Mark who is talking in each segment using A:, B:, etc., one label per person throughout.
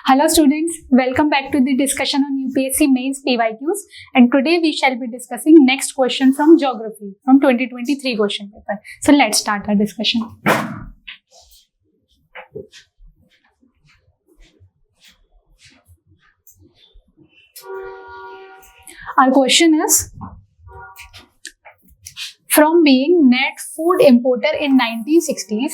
A: Hello students, welcome back to the discussion on UPSC Mains PYQs, and today we shall be discussing next question from geography from 2023 question paper. So let's start our discussion. Our question is, from being net food importer in 1960s,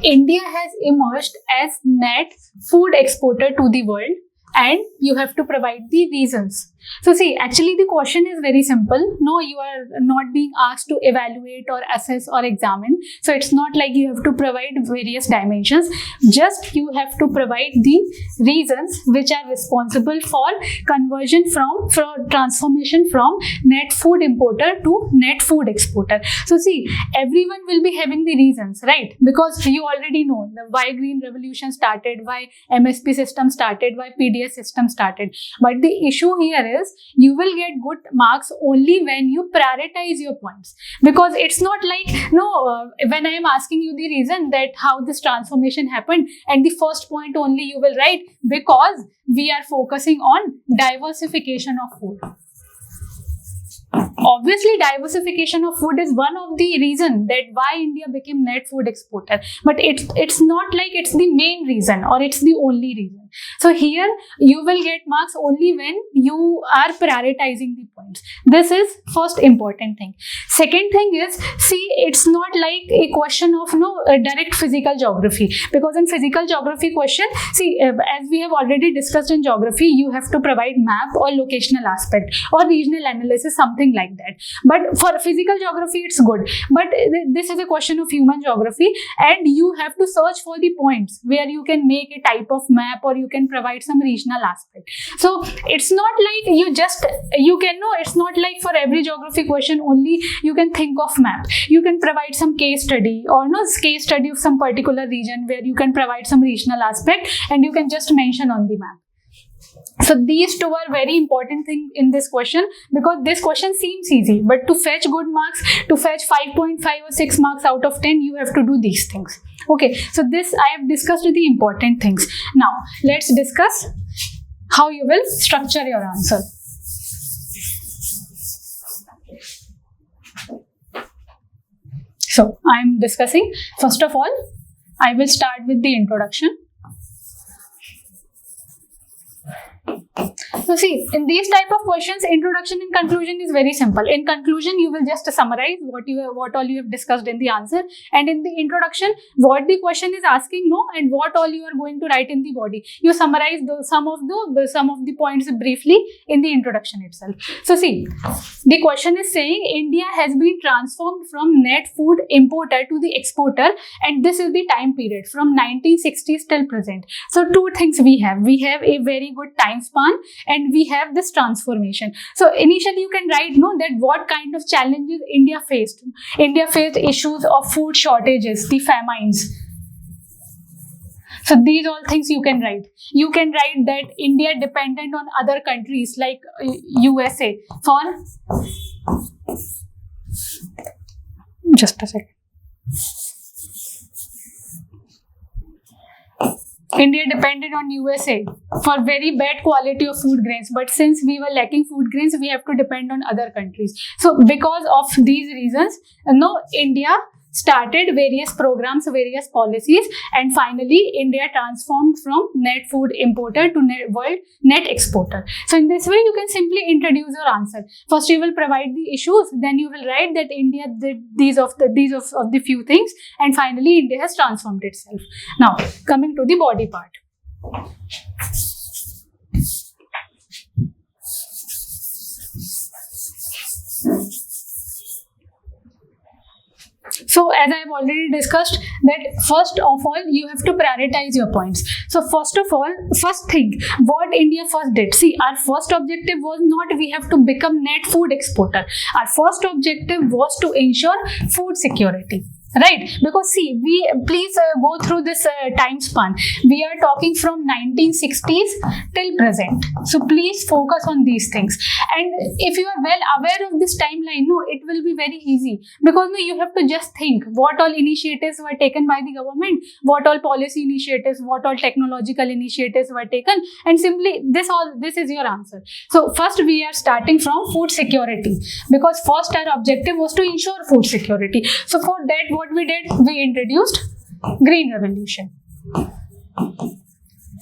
A: India has emerged as net food exporter to the world, and you have to provide the reasons. So see, actually the question is very simple. No, you are not being asked to evaluate or assess or examine. So it's not like you have to provide various dimensions. Just you have to provide the reasons which are responsible for conversion from transformation from net food importer to net food exporter. So see, everyone will be having the reasons, right? Because you already know why Green Revolution started, why MSP system started, why PDS system started. But the issue here is you will get good marks only when you prioritize your points, because it's not like when I am asking you the reason that how this transformation happened, and the first point only you will write because we are focusing on diversification of food. Obviously, diversification of food is one of the reasons that why India became net food exporter, but it's not like it's the main reason or it's the only reason. So here you will get marks only when you are prioritizing the points. This is first important thing. Second thing is, see, it's not like a question of direct physical geography, because in physical geography question, see, as we have already discussed in geography, you have to provide map or locational aspect or regional analysis, something like that. But for physical geography it's good, but this is a question of human geography, and you have to search for the points where you can make a type of map or you can provide some regional aspect. So it's not like it's not like for every geography question only you can think of map. You can provide some case study or case study of some particular region where you can provide some regional aspect and you can just mention on the map. So these two are very important things in this question, because this question seems easy, but to fetch good marks, to fetch 5.5 or 6 marks out of 10, you have to do these things. Okay, so this I have discussed the important things. Now let's discuss how you will structure your answer. So I am discussing, first of all, I will start with the introduction. So see, in these type of questions, introduction and conclusion is very simple. In conclusion, you will just summarize what all you have discussed in the answer, and in the introduction, what the question is asking, and what all you are going to write in the body. You summarize some of the points briefly in the introduction itself. So see, the question is saying India has been transformed from net food importer to the exporter, and this is the time period from 1960s till present. So two things we have. We have a very good time span, and we have this transformation. So initially you can write that what kind of challenges India faced. India faced issues of food shortages, the famines. So these all things you can write. You can write that India dependent on other countries like USA for, just a second. India depended on USA for very bad quality of food grains, but since we were lacking food grains, we have to depend on other countries. So because of these reasons, India started various programs, various policies, and finally India transformed from net food importer to world net exporter. So in this way, you can simply introduce your answer. First, you will provide the issues, then you will write that India did these of the few things, and finally India has transformed itself. Now, coming to the body part. So as I have already discussed that first of all you have to prioritize your points. So first thing what India first did. See, our first objective was not we have to become net food exporter. Our first objective was to ensure food security. Right, because see, we please go through this time span. We are talking from 1960s till present. So please focus on these things. And if you are well aware of this timeline, no, it will be very easy, because no, you have to just think what all initiatives were taken by the government, what all policy initiatives, what all technological initiatives were taken, and simply this is your answer. So first we are starting from food security, because first our objective was to ensure food security. So for that, what we did, we introduced Green Revolution.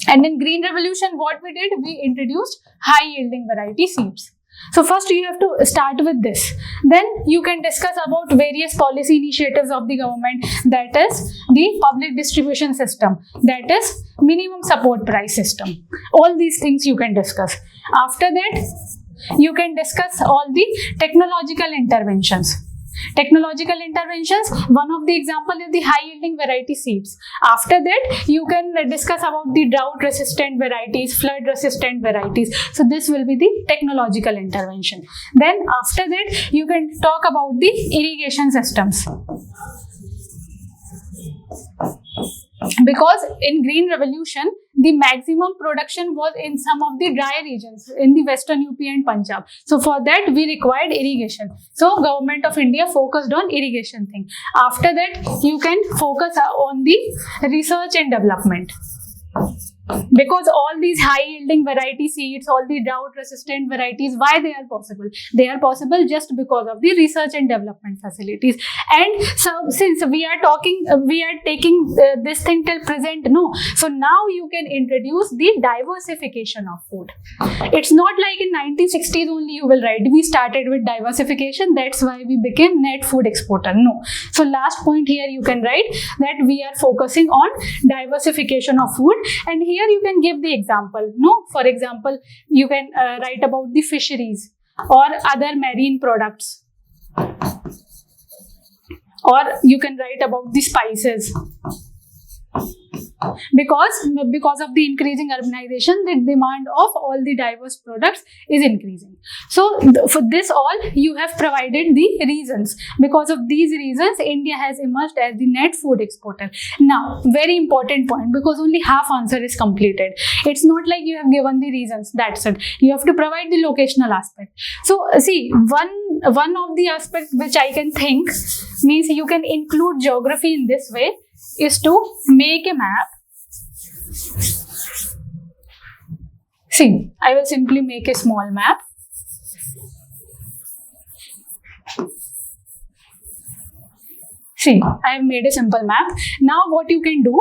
A: And in Green Revolution, what we did, we introduced high yielding variety seeds. So first you have to start with this. Then you can discuss about various policy initiatives of the government, that is the public distribution system, that is minimum support price system. All these things you can discuss. After that, you can discuss all the technological interventions. Technological interventions, one of the example is the high yielding variety seeds. After that, you can discuss about the drought resistant varieties, flood resistant varieties. So this will be the technological intervention. Then after that, you can talk about the irrigation systems. Because in Green Revolution, the maximum production was in some of the dry regions in the Western UP and Punjab. So for that, we required irrigation. So Government of India focused on irrigation thing. After that, you can focus on the research and development. Because all these high yielding variety seeds, all the drought resistant varieties, why they are possible? They are possible just because of the research and development facilities. And so since we are taking this thing till present, no. So now you can introduce the diversification of food. It's not like in 1960s only you will write, we started with diversification, that's why we became net food exporter. No. So last point here you can write that we are focusing on diversification of food. And here you can give the example. No, for example, you can write about the fisheries or other marine products, or you can write about the spices. Because of the increasing urbanization, the demand of all the diverse products is increasing. So for this all, you have provided the reasons. Because of these reasons, India has emerged as the net food exporter. Now, very important point, because only half answer is completed. It's not like you have given the reasons, that's it. You have to provide the locational aspect. So see, one of the aspects which I can think means you can include geography in this way is to make a map. See, I will simply make a small map. See, I have made a simple map. Now what you can do,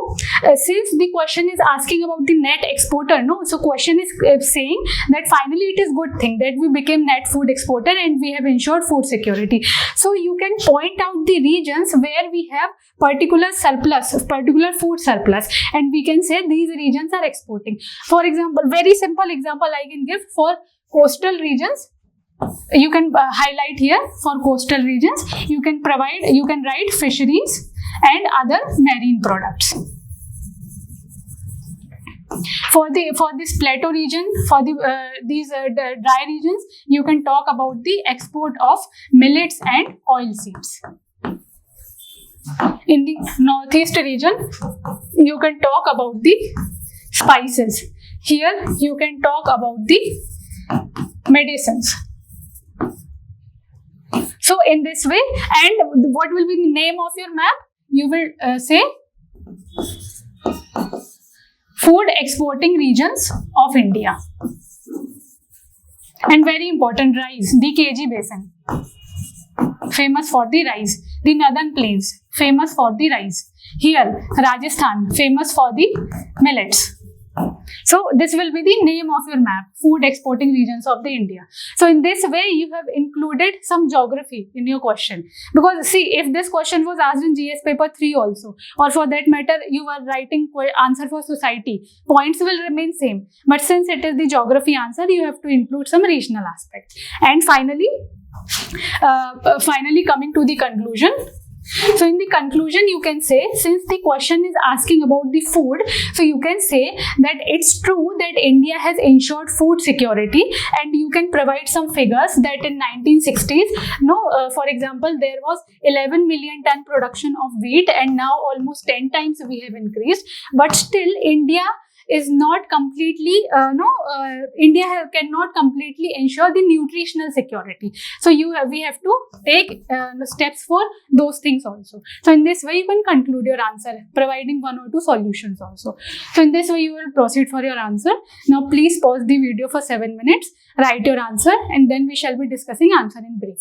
A: since the question is asking about the net exporter, no? So question is saying that finally it is good thing that we became net food exporter and we have ensured food security. So you can point out the regions where we have particular surplus, particular food surplus, and we can say these regions are exporting. For example, very simple example I can give for coastal regions. You can highlight here for coastal regions. You can write fisheries and other marine products. For this plateau region, for these dry regions, you can talk about the export of millets and oil seeds. In the northeast region, you can talk about the spices. Here, you can talk about the medicines. So in this way, and what will be the name of your map? You will say food exporting regions of India. And very important, rice, the KG Basin, famous for the rice. The Northern Plains, famous for the rice. Here, Rajasthan, famous for the millets. So this will be the name of your map, food exporting regions of the India. So in this way, you have included some geography in your question. Because see, if this question was asked in GS paper 3 also, or for that matter, you are writing answer for society, points will remain same. But since it is the geography answer, you have to include some regional aspect. And finally coming to the conclusion, So in the conclusion, you can say, since the question is asking about the food, so you can say that it's true that India has ensured food security, and you can provide some figures that in 1960s, for example, there was 11 million ton production of wheat, and now almost 10 times we have increased, but still India is not completely cannot completely ensure the nutritional security. So we have to take steps for those things also. So in this way you can conclude your answer, providing one or two solutions also. So in this way you will proceed for your answer. Now please pause the video for 7 minutes, write your answer, and then we shall be discussing answer in brief.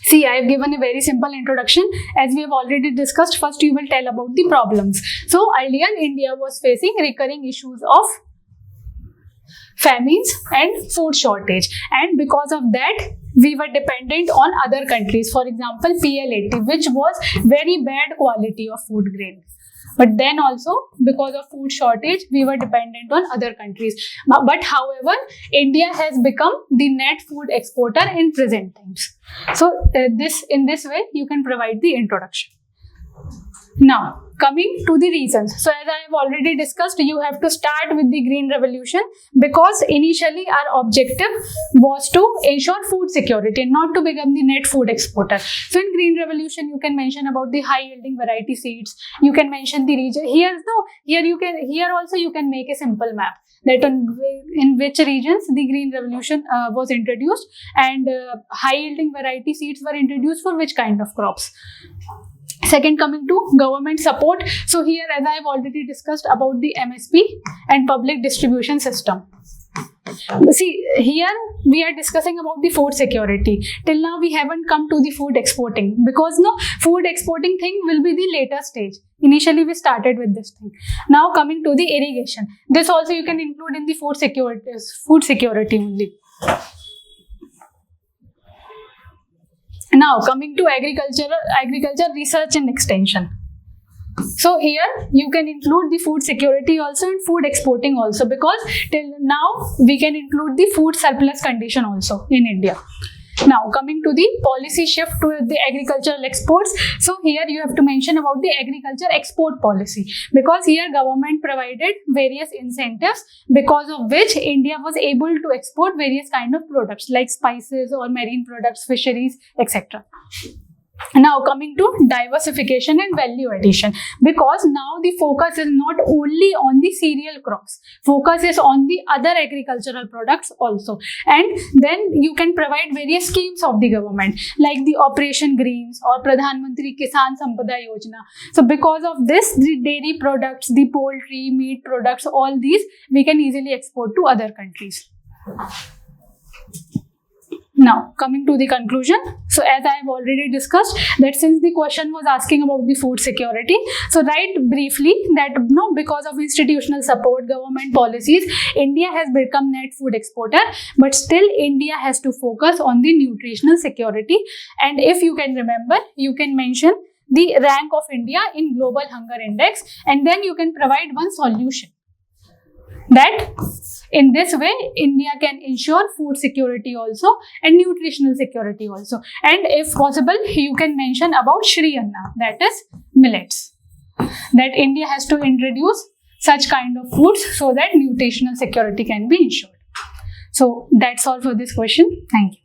A: See, I have given a very simple introduction. As we have already discussed, first you will tell about the problems. So earlier India was facing recurring issues of famines and food shortage, and because of that we were dependent on other countries. For example, PL80, which was very bad quality of food grain. But then also, because of food shortage, we were dependent on other countries. But however, India has become the net food exporter in present times. So in this way, you can provide the introduction. Now, coming to the reasons. So as I have already discussed, you have to start with the Green Revolution, because initially our objective was to ensure food security, not to become the net food exporter. So in Green Revolution, you can mention about the high yielding variety seeds. You can mention the region. Here also you can make a simple map that in which regions the Green Revolution was introduced, and high yielding variety seeds were introduced for which kind of crops. Second, coming to government support. So here, as I have already discussed about the MSP and public distribution system. See, here we are discussing about the food security. Till now we haven't come to the food exporting, because food exporting thing will be the later stage. Initially we started with this thing. Now coming to the irrigation. This also you can include in the food security only. Now coming to agriculture research and extension. So here you can include the food security also and food exporting also, because till now we can include the food surplus condition also in India. Now coming to the policy shift to the agricultural exports. So here you have to mention about the agriculture export policy, because here government provided various incentives, because of which India was able to export various kind of products like spices or marine products, fisheries, etc. Now coming to diversification and value addition, because now the focus is not only on the cereal crops, focus is on the other agricultural products also. And then you can provide various schemes of the government like the Operation Greens or Pradhan Mantri Kisan Sampada Yojana. So because of this, the dairy products, the poultry, meat products, all these we can easily export to other countries. Now, coming to the conclusion. So, as I have already discussed, that since the question was asking about the food security, so write briefly that because of institutional support, government policies, India has become net food exporter, but still India has to focus on the nutritional security. And if you can remember, you can mention the rank of India in Global Hunger Index, and then you can provide one solution. That in this way, India can ensure food security also and nutritional security also. And if possible, you can mention about Shri Anna, that is millets. That India has to introduce such kind of foods so that nutritional security can be ensured. So that's all for this question. Thank you.